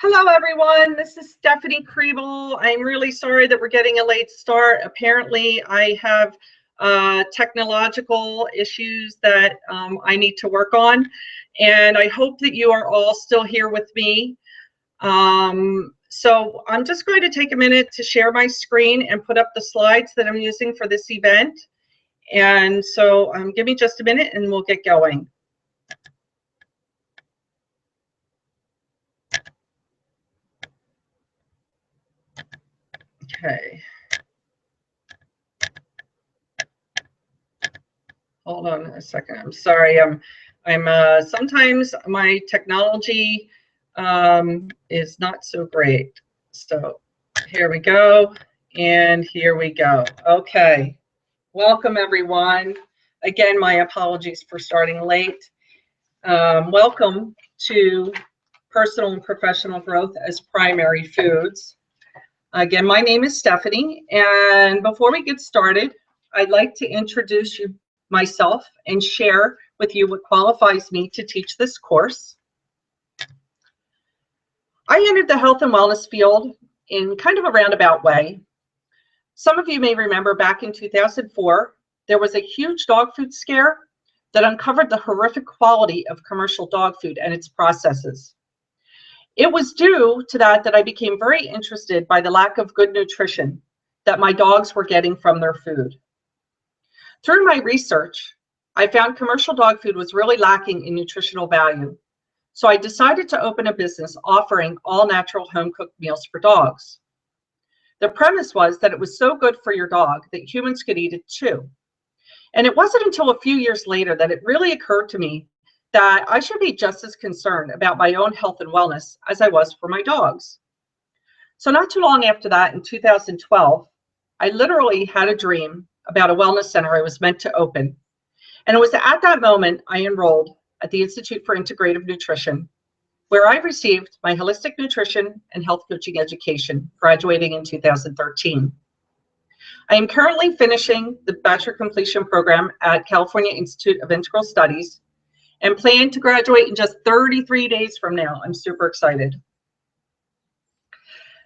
Hello, everyone. This is Stephanie Kriebel. I'm really sorry that we're getting a late start. Apparently, I have technological issues that I need to work on, and I hope that you are all still here with me. So I'm just going to take a minute to share my screen and put up the slides that I'm using for this event. And so give me just a minute and we'll get going. Okay. Hold on a second. I'm sorry. I'm sometimes my technology is not so great. So here we go. And here we go. Okay. Welcome, everyone. Again, my apologies for starting late. Welcome to Personal and Professional Growth as Primary Foods. Again, my name is Stephanie, and before we get started, I'd like to introduce myself and share with you what qualifies me to teach this course. I entered the health and wellness field in kind of a roundabout way. Some of you may remember back in 2004, there was a huge dog food scare that uncovered the horrific quality of commercial dog food and its processes. It was due to that I became very interested by the lack of good nutrition that my dogs were getting from their food. Through my research, I found commercial dog food was really lacking in nutritional value. So I decided to open a business offering all natural home-cooked meals for dogs. The premise was that it was so good for your dog that humans could eat it too. And it wasn't until a few years later that it really occurred to me that I should be just as concerned about my own health and wellness as I was for my dogs. So not too long after that, in 2012, I literally had a dream about a wellness center I was meant to open. And it was at that moment I enrolled at the Institute for Integrative Nutrition, where I received my holistic nutrition and health coaching education, graduating in 2013. I am currently finishing the bachelor completion program at California Institute of Integral Studies and plan to graduate in just 33 days from now. I'm super excited.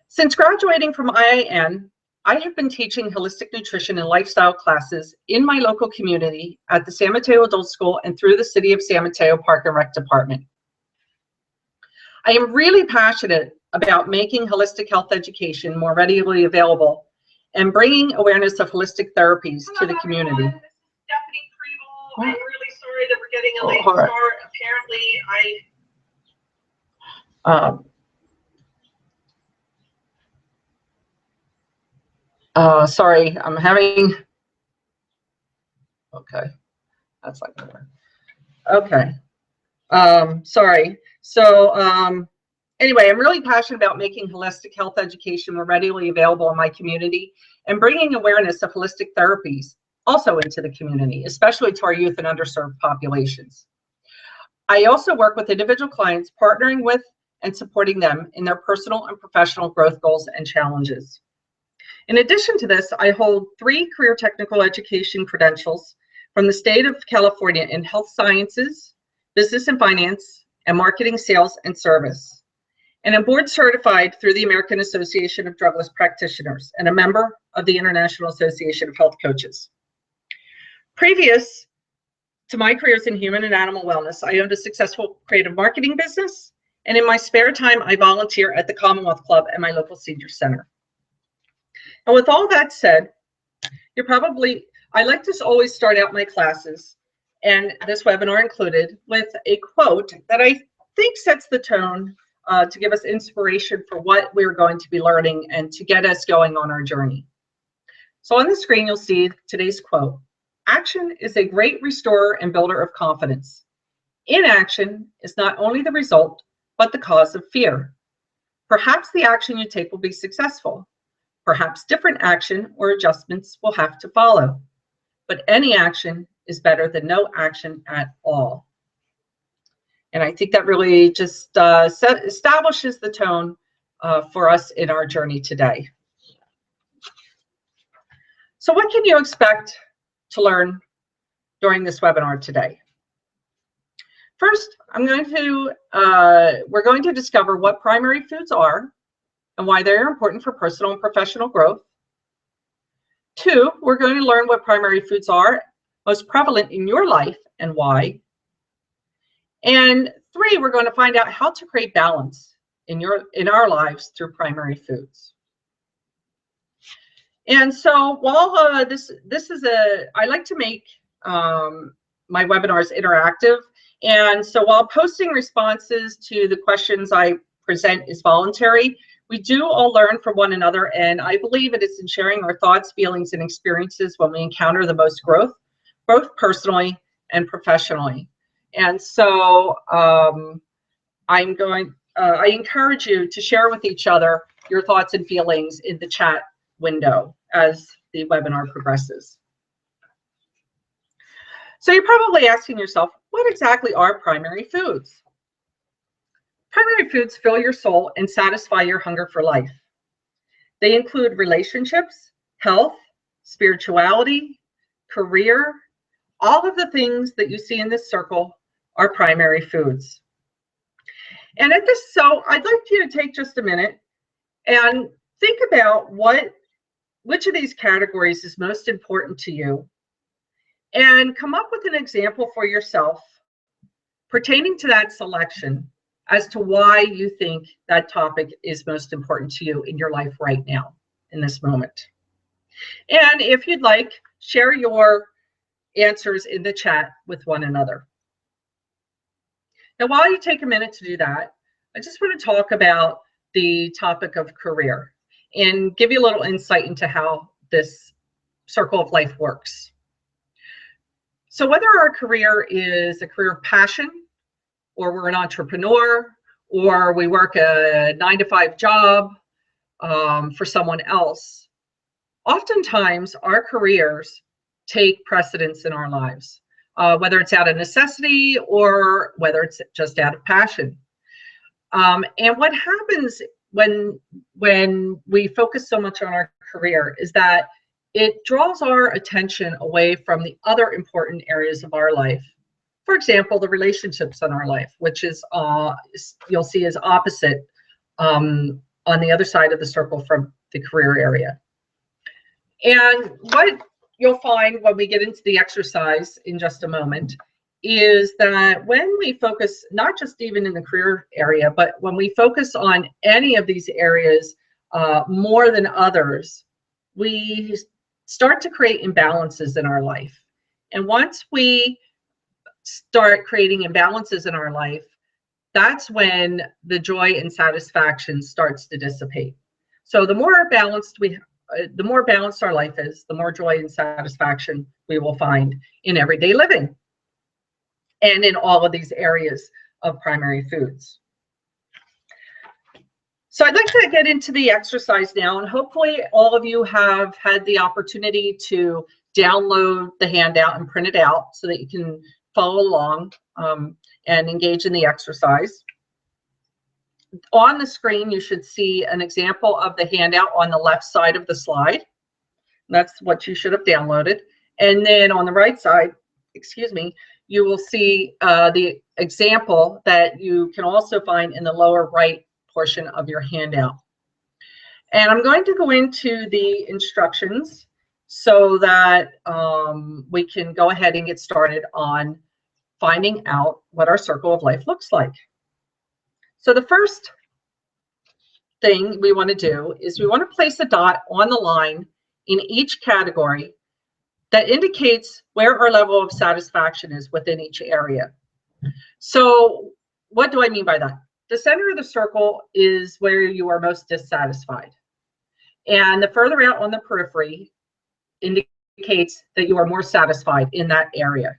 Since graduating from IIN, I have been teaching holistic nutrition and lifestyle classes in my local community at the San Mateo Adult School and through the City of San Mateo Park and Rec Department. I am really passionate about making holistic health education more readily available and bringing awareness of holistic therapies to the community. This is Stephanie Kriebel. I'm really sorry that we're getting a late start. Apparently, sorry, I'm having. Okay, that's not gonna work. Okay, sorry. So anyway, I'm really passionate about making holistic health education more readily available in my community and bringing awareness of holistic therapies also into the community, especially to our youth and underserved populations. I also work with individual clients, partnering with and supporting them in their personal and professional growth goals and challenges. In addition to this, I hold 3 career technical education credentials from the state of California in health sciences, business and finance, and marketing, sales, and service. And I'm board certified through the American Association of Drugless Practitioners and a member of the International Association of Health Coaches. Previous to my careers in human and animal wellness, I owned a successful creative marketing business, and in my spare time, I volunteer at the Commonwealth Club and my local senior center. And with all that said, I like to always start out my classes, and this webinar included, with a quote that I think sets the tone to give us inspiration for what we're going to be learning and to get us going on our journey. So on the screen, you'll see today's quote. Action is a great restorer and builder of confidence. Inaction is not only the result, but the cause of fear. Perhaps the action you take will be successful. Perhaps different action or adjustments will have to follow. But any action is better than no action at all. And I think that really just establishes the tone for us in our journey today. So what can you expect to learn during this webinar today? First, we're going to discover what primary foods are and why they're important for personal and professional growth. 2, we're going to learn what primary foods are most prevalent in your life and why. And 3, we're going to find out how to create balance in our lives through primary foods. And so while I like to make my webinars interactive. And so while posting responses to the questions I present is voluntary, we do all learn from one another, and I believe it is in sharing our thoughts, feelings, and experiences when we encounter the most growth, both personally and professionally. And so I encourage you to share with each other your thoughts and feelings in the chat window as the webinar progresses. So you're probably asking yourself, what exactly are primary foods? Primary foods fill your soul and satisfy your hunger for life. They include relationships, health, spirituality, career. All of the things that you see in this circle are primary foods. And so I'd like you to take just a minute and think about which of these categories is most important to you, and come up with an example for yourself pertaining to that selection as to why you think that topic is most important to you in your life right now, in this moment. And if you'd like, share your answers in the chat with one another. Now, while you take a minute to do that, I just want to talk about the topic of career and give you a little insight into how this circle of life works. So whether our career is a career of passion, or we're an entrepreneur, or we work a 9-to-5 job for someone else, oftentimes our careers take precedence in our lives, whether it's out of necessity or whether it's just out of passion. And what happens when we focus so much on our career is that it draws our attention away from the other important areas of our life. For example, the relationships in our life, which is you'll see is opposite on the other side of the circle from the career area. And what you'll find when we get into the exercise in just a moment is that when we focus, not just even in the career area, but when we focus on any of these areas more than others, we start to create imbalances in our life. And once we start creating imbalances in our life, that's when the joy and satisfaction starts to dissipate. So the more balanced our life is, the more joy and satisfaction we will find in everyday living and in all of these areas of primary foods. So I'd like to get into the exercise now, and hopefully all of you have had the opportunity to download the handout and print it out so that you can follow along and engage in the exercise. On the screen, you should see an example of the handout on the left side of the slide. That's what you should have downloaded. And then on the right side, you will see the example that you can also find in the lower right portion of your handout. And I'm going to go into the instructions so that we can go ahead and get started on finding out what our circle of life looks like. So the first thing we want to do is we want to place a dot on the line in each category that indicates where our level of satisfaction is within each area. So what do I mean by that? The center of the circle is where you are most dissatisfied. And the further out on the periphery indicates that you are more satisfied in that area.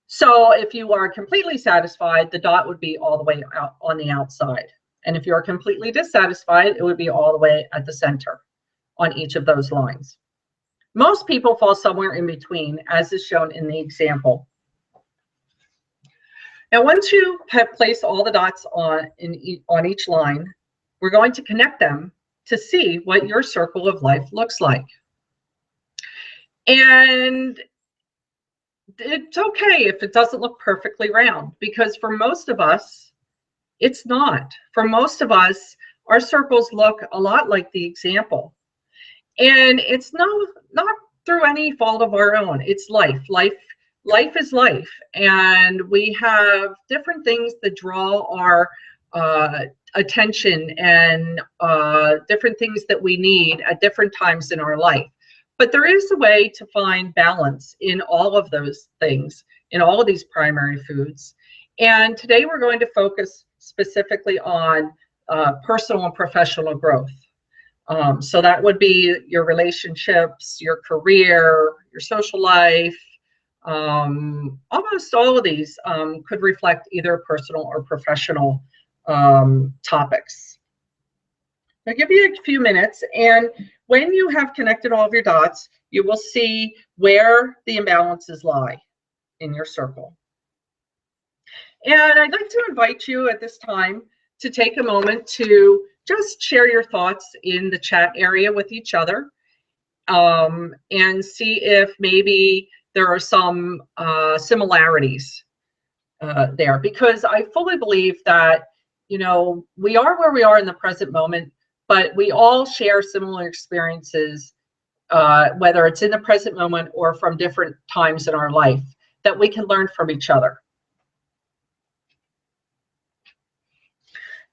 So if you are completely satisfied, the dot would be all the way out on the outside. And if you are completely dissatisfied, it would be all the way at the center on each of those lines. Most people fall somewhere in between, as is shown in the example. Now, once you have placed all the dots on each line, we're going to connect them to see what your circle of life looks like. And it's okay if it doesn't look perfectly round, because for most of us, it's not. For most of us, our circles look a lot like the example. And it's not through any fault of our own. It's life. Life is life. And we have different things that draw our attention, and different things that we need at different times in our life. But there is a way to find balance in all of those things, in all of these primary foods. And today we're going to focus specifically on personal and professional growth. So that would be your relationships, your career, your social life. Almost all of these could reflect either personal or professional topics. I'll give you a few minutes, and when you have connected all of your dots, you will see where the imbalances lie in your circle. And I'd like to invite you at this time to take a moment to just share your thoughts in the chat area with each other, and see if maybe there are some similarities there, because I fully believe that, you know, we are where we are in the present moment, but we all share similar experiences, whether it's in the present moment or from different times in our life, that we can learn from each other.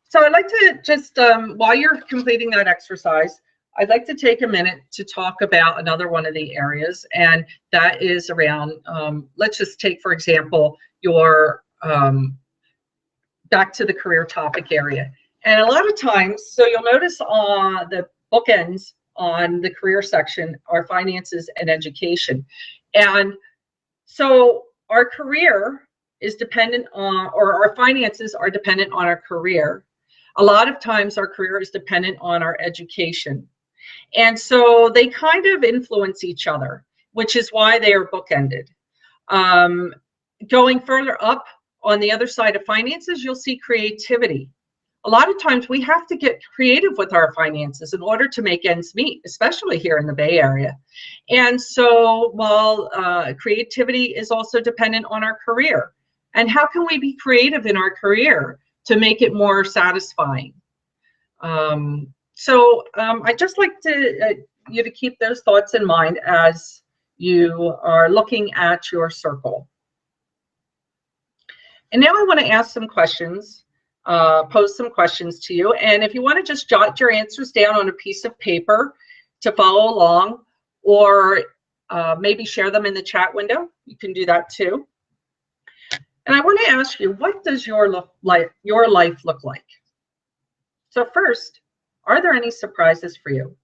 So I'd like to just, while you're completing that exercise, I'd like to take a minute to talk about another one of the areas, and that is around, let's just take, for example, your, back to the career topic area. And a lot of times, so you'll notice on the bookends on the career section are finances and education. And so our career is dependent on, or our finances are dependent on our career. A lot of times our career is dependent on our education. And so they kind of influence each other, which is why they are bookended. Going further up on the other side of finances, you'll see creativity. A lot of times we have to get creative with our finances in order to make ends meet, especially here in the Bay Area. And so while creativity is also dependent on our career, and how can we be creative in our career to make it more satisfying? So I'd just like you to keep those thoughts in mind as you are looking at your circle. And now I want to ask some questions, pose some questions to you. And if you want to just jot your answers down on a piece of paper to follow along, or maybe share them in the chat window, you can do that too. And I want to ask you, what does your life look like? So first, are there any surprises for you?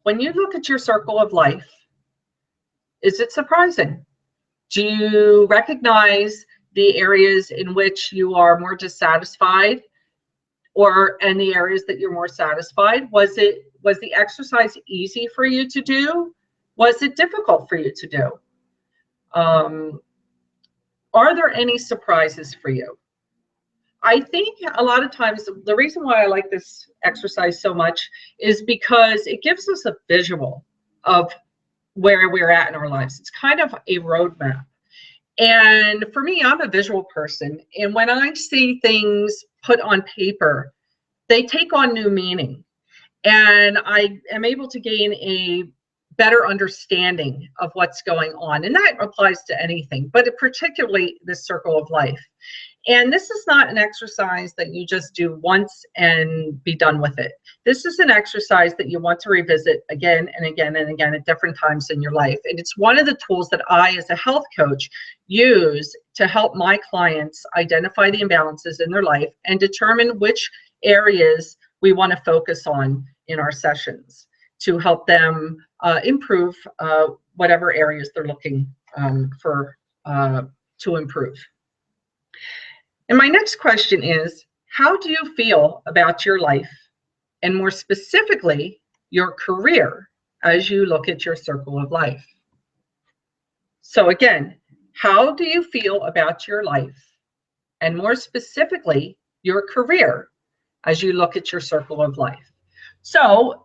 When you look at your circle of life, is it surprising? Do you recognize the areas in which you are more dissatisfied, and the areas that you're more satisfied? Was the exercise easy for you to do? Was it difficult for you to do? Are there any surprises for you? I think a lot of times the reason why I like this exercise so much is because it gives us a visual of where we're at in our lives. It's kind of a roadmap. And for me, I'm a visual person. And when I see things put on paper, they take on new meaning. And I am able to gain a better understanding of what's going on. And that applies to anything, but particularly this circle of life. And this is not an exercise that you just do once and be done with it. This is an exercise that you want to revisit again and again and again at different times in your life. And it's one of the tools that I, as a health coach, use to help my clients identify the imbalances in their life and determine which areas we want to focus on in our sessions to help them improve whatever areas they're looking to improve. And my next question is, how do you feel about your life, and more specifically, your career, as you look at your circle of life? So again, how do you feel about your life, and more specifically, your career, as you look at your circle of life? So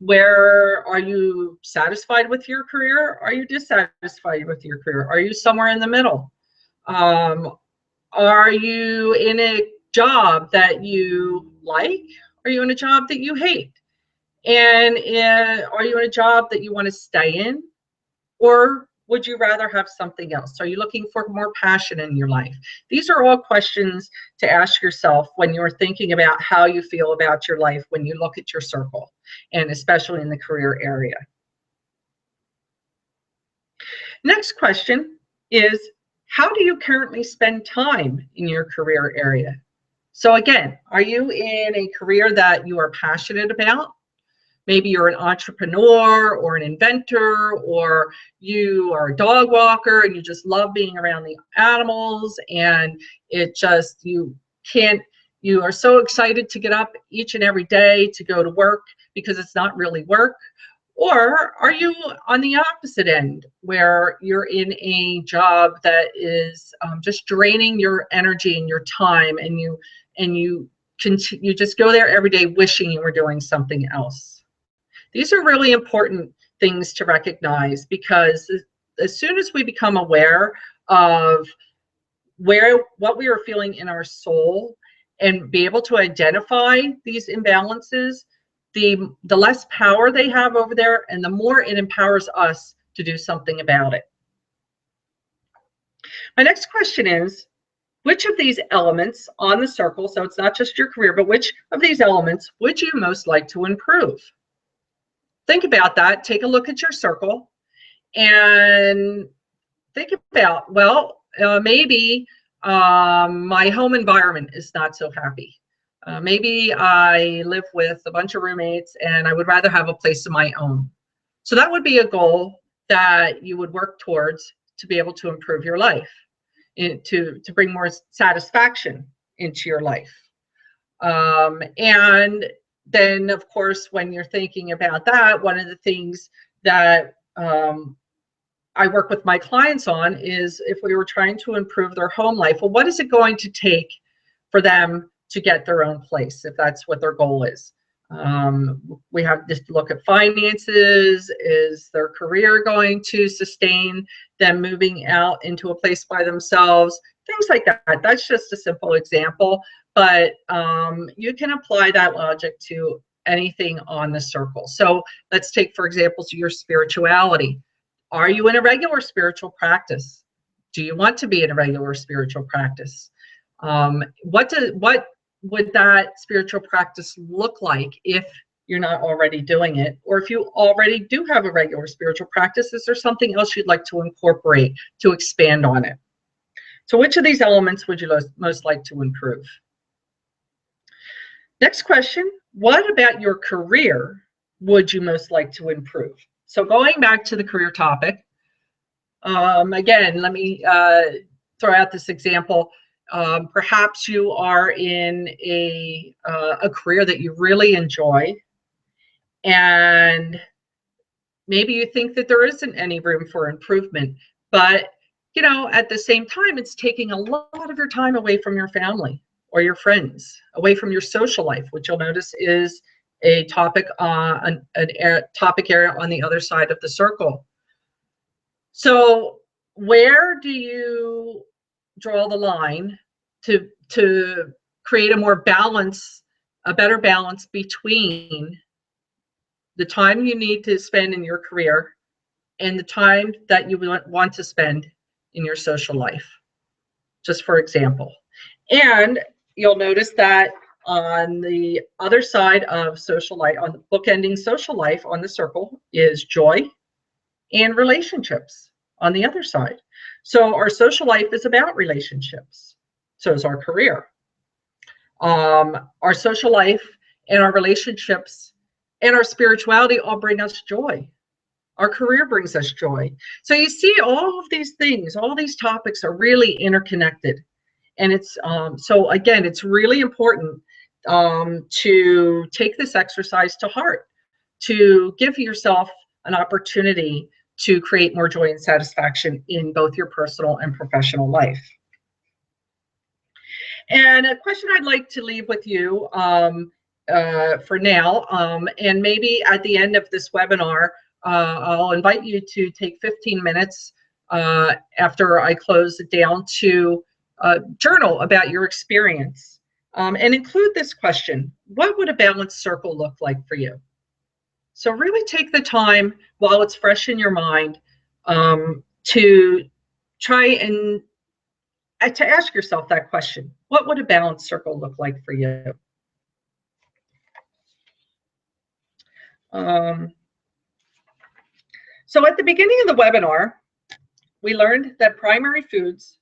are you satisfied with your career? Are you dissatisfied with your career? Are you somewhere in the middle? Are you in a job that you like? Are you in a job that you hate? And are you in a job that you want to stay in? Or would you rather have something else? Are you looking for more passion in your life? These are all questions to ask yourself when you're thinking about how you feel about your life when you look at your circle, and especially in the career area. Next question is, how do you currently spend time in your career area? So again, are you in a career that you are passionate about? Maybe you're an entrepreneur or an inventor, or you are a dog walker and you just love being around the animals, and you are so excited to get up each and every day to go to work because it's not really work. Or are you on the opposite end, where you're in a job that is just draining your energy and your time, and you just go there every day wishing you were doing something else? These are really important things to recognize, because as soon as we become aware of what we are feeling in our soul and be able to identify these imbalances, the less power they have over there, and the more it empowers us to do something about it. My next question is, which of these elements on the circle, so it's not just your career, but which of these elements would you most like to improve? Think about that. Take a look at your circle and think about, well, maybe my home environment is not so happy. Maybe I live with a bunch of roommates and I would rather have a place of my own. So that would be a goal that you would work towards to be able to improve your life, to bring more satisfaction into your life. And then, of course, when you're thinking about that, one of the things that I work with my clients on is, if we were trying to improve their home life, well, what is it going to take for them to get their own place, if that's what their goal is? We have to look at finances. Is their career going to sustain them moving out into a place by themselves? Things like that. That's just a simple example, but you can apply that logic to anything on the circle. So let's take, for example, your spirituality. Are you in a regular spiritual practice? Do you want to be in a regular spiritual practice? What would that spiritual practice look like if you're not already doing it? Or if you already do have a regular spiritual practice, is there something else you'd like to incorporate to expand on it? So which of these elements would you most like to improve? Next question, what about your career would you most like to improve? So going back to the career topic, again, let me throw out this example. Perhaps you are in a career that you really enjoy, and maybe you think that there isn't any room for improvement, but at the same time, it's taking a lot of your time away from your family or your friends, away from your social life, which you'll notice is a topic, topic area on the other side of the circle. So where do you draw the line to create a better balance between the time you need to spend in your career and the time that you want to spend in your social life, just for example? And you'll notice that on the other side of social life, on the bookending social life on the circle, is joy and relationships on the other side. So our social life is about relationships. So is our career. Our social life and our relationships and our spirituality all bring us joy. Our career brings us joy. So you see, all of these things, all these topics are really interconnected. And it's so again, it's really important to take this exercise to heart, to give yourself an opportunity to create more joy and satisfaction in both your personal and professional life. And a question I'd like to leave with you for now. And maybe at the end of this webinar, I'll invite you to take 15 minutes after I close it down to journal about your experience and include this question: what would a balanced circle look like for you? So really take the time while it's fresh in your mind to try and to ask yourself that question. What would a balanced circle look like for you? So at the beginning of the webinar, we learned that primary foods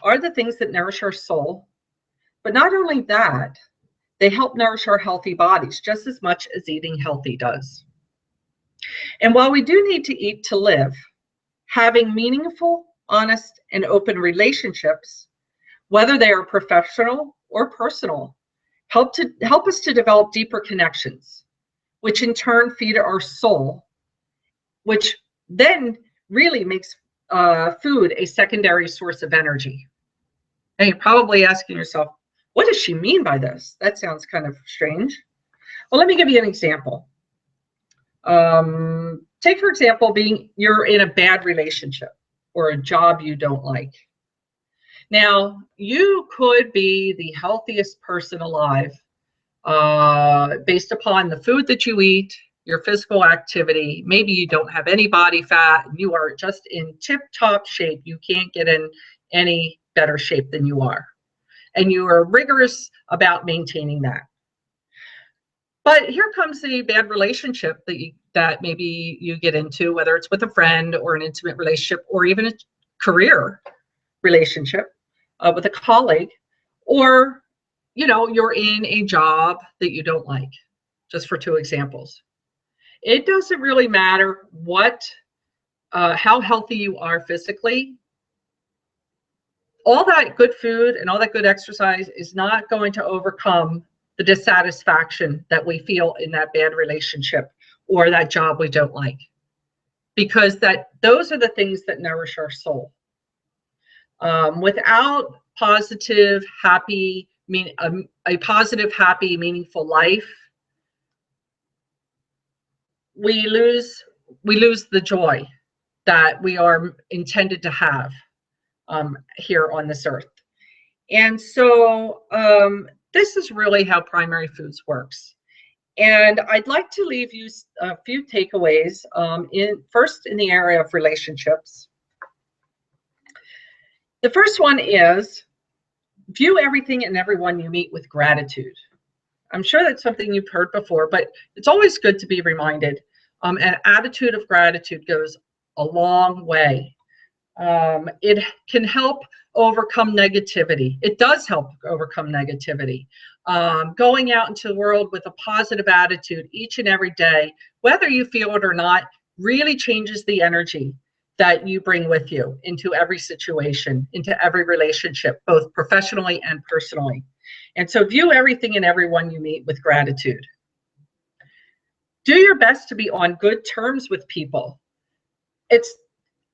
are the things that nourish our soul. But not only that, they help nourish our healthy bodies just as much as eating healthy does. And while we do need to eat to live, having meaningful, honest, and open relationships, whether they are professional or personal, help us to develop deeper connections, which in turn feed our soul, which then really makes food a secondary source of energy. And you're probably asking yourself, what does she mean by this? That sounds kind of strange. Well, let me give you an example. Take, for example, you're in a bad relationship or a job you don't like. Now, you could be the healthiest person alive based upon the food that you eat, your physical activity. Maybe you don't have any body fat. You are just in tip-top shape. You can't get in any better shape than you are. And you are rigorous about maintaining that. But here comes the bad relationship that maybe you get into, whether it's with a friend or an intimate relationship or even a career relationship with a colleague, or you're in a job that you don't like, just for two examples. It doesn't really matter how healthy you are physically. All that good food and all that good exercise is not going to overcome the dissatisfaction that we feel in that bad relationship or that job we don't like, because those are the things that nourish our soul. Without positive, happy, a positive, happy, meaningful life, we lose the joy that we are intended to have here on this earth. And so this is really how primary foods works. And I'd like to leave you a few takeaways first in the area of relationships. The first one is view everything and everyone you meet with gratitude. I'm sure that's something you've heard before, but it's always good to be reminded. An attitude of gratitude goes a long way. It can help overcome negativity. It does help overcome negativity. Going out into the world with a positive attitude each and every day, whether you feel it or not, really changes the energy that you bring with you into every situation, into every relationship, both professionally and personally. And so view everything and everyone you meet with gratitude. Do your best to be on good terms with people.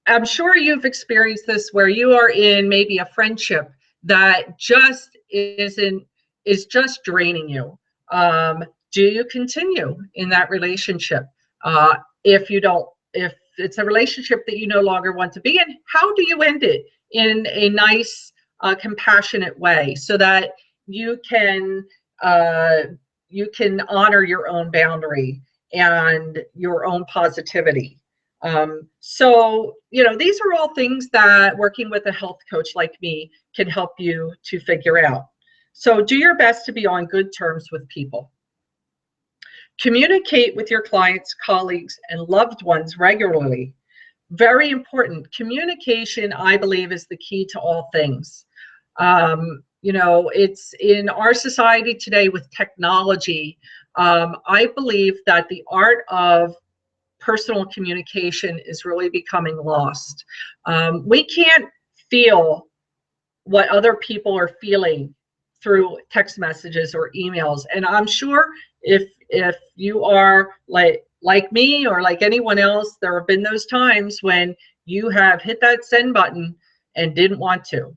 I'm sure you've experienced this where you are in maybe a friendship that just is just draining you. Do you continue in that relationship? If it's a relationship that you no longer want to be in, how do you end it in a nice, compassionate way so that you can honor your own boundary and your own positivity? So, these are all things that working with a health coach like me can help you to figure out. So do your best to be on good terms with people. Communicate with your clients, colleagues, and loved ones regularly. Very important. Communication, I believe, is the key to all things. It's in our society today with technology. I believe that the art of personal communication is really becoming lost. We can't feel what other people are feeling through text messages or emails. And I'm sure if you are like me or like anyone else, there have been those times when you have hit that send button and didn't want to.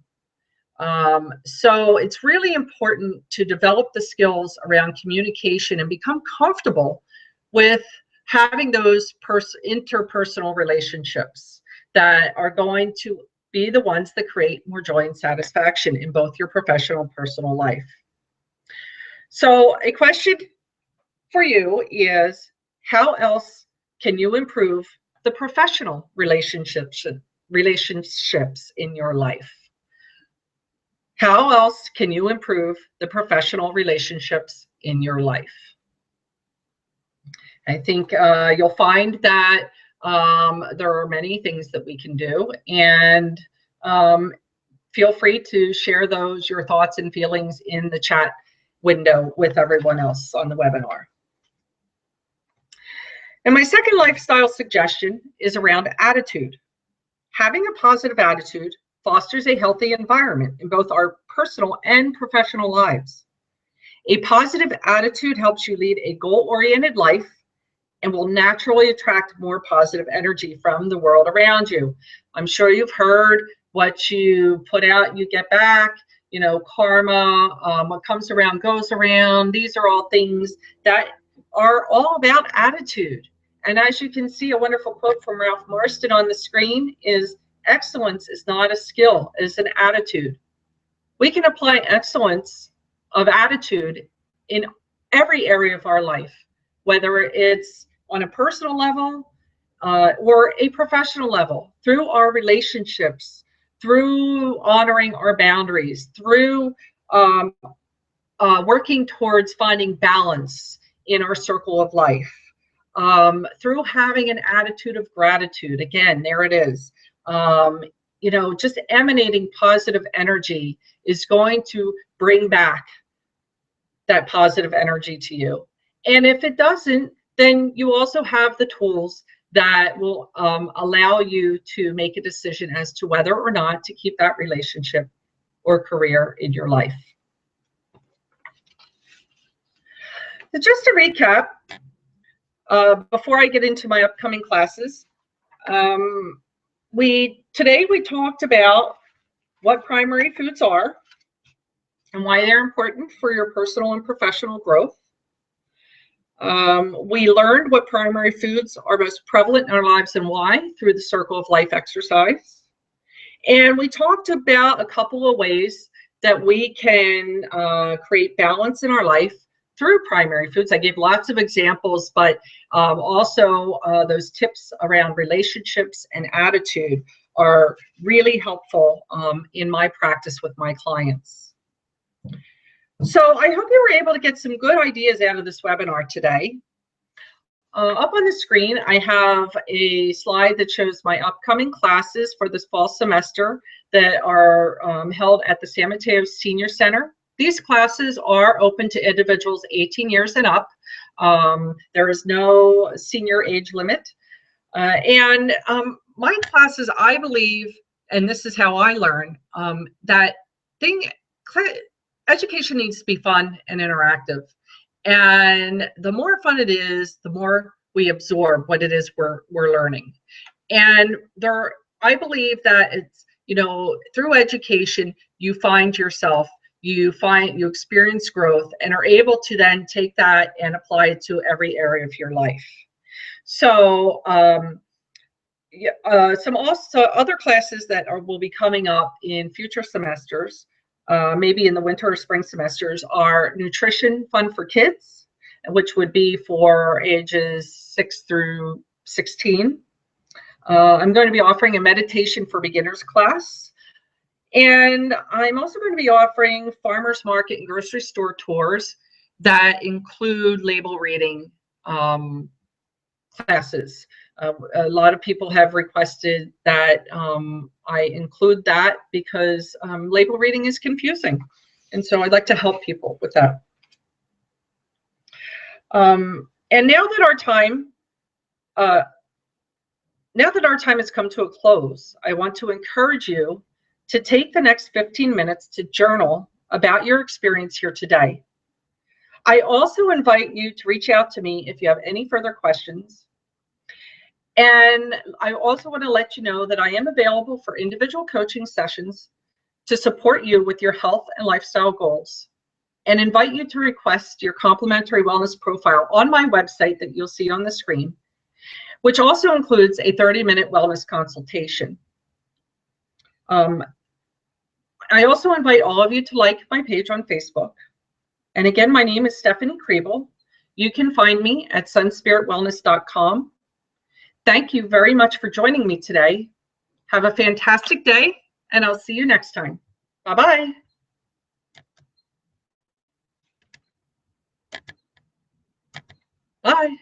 So it's really important to develop the skills around communication and become comfortable with having those interpersonal relationships that are going to be the ones that create more joy and satisfaction in both your professional and personal life. So a question for you is, how else can you improve the professional relationships in your life? How else can you improve the professional relationships in your life? I think you'll find that there are many things that we can do, and feel free to share your thoughts and feelings in the chat window with everyone else on the webinar. And my second lifestyle suggestion is around attitude. Having a positive attitude fosters a healthy environment in both our personal and professional lives. A positive attitude helps you lead a goal-oriented life and will naturally attract more positive energy from the world around you. I'm sure you've heard, what you put out, you get back, you know, karma, what comes around goes around. These are all things that are all about attitude. And as you can see, a wonderful quote from Ralph Marston on the screen is, excellence is not a skill, it's an attitude. We can apply excellence of attitude in every area of our life, whether it's on a personal level or a professional level, through our relationships, through honoring our boundaries, through working towards finding balance in our circle of life, through having an attitude of gratitude. Again, there it is. You know, just emanating positive energy is going to bring back that positive energy to you. And if it doesn't, then you also have the tools that will allow you to make a decision as to whether or not to keep that relationship or career in your life. So just to recap, before I get into my upcoming classes, today we talked about what primary foods are and why they're important for your personal and professional growth. We learned what primary foods are most prevalent in our lives and why through the Circle of Life exercise. And we talked about a couple of ways that we can create balance in our life through primary foods. I gave lots of examples, but also those tips around relationships and attitude are really helpful in my practice with my clients. So I hope you were able to get some good ideas out of this webinar today. Up on the screen, I have a slide that shows my upcoming classes for this fall semester that are held at the San Mateo Senior Center. These classes are open to individuals 18 years and up. There is no senior age limit. My classes, I believe, and this is how I learn, that education needs to be fun and interactive. And the more fun it is, the more we absorb what it is we're learning. And I believe that it's, you know, through education, you find yourself, you experience growth and are able to then take that and apply it to every area of your life. So some also other classes that will be coming up in future semesters, maybe in the winter or spring semesters, are nutrition fun for kids, which would be for ages 6 through 16. I'm going to be offering a meditation for beginners class. And I'm also going to be offering farmers market and grocery store tours that include label reading classes. A lot of people have requested that I include that because label reading is confusing. And so I'd like to help people with that. And now that our time has come to a close, I want to encourage you to take the next 15 minutes to journal about your experience here today. I also invite you to reach out to me if you have any further questions. And I also want to let you know that I am available for individual coaching sessions to support you with your health and lifestyle goals, and invite you to request your complimentary wellness profile on my website that you'll see on the screen, which also includes a 30-minute wellness consultation. I also invite all of you to like my page on Facebook. And again, my name is Stephanie Kriebel. You can find me at sunspiritwellness.com. Thank you very much for joining me today. Have a fantastic day, and I'll see you next time. Bye-bye. Bye.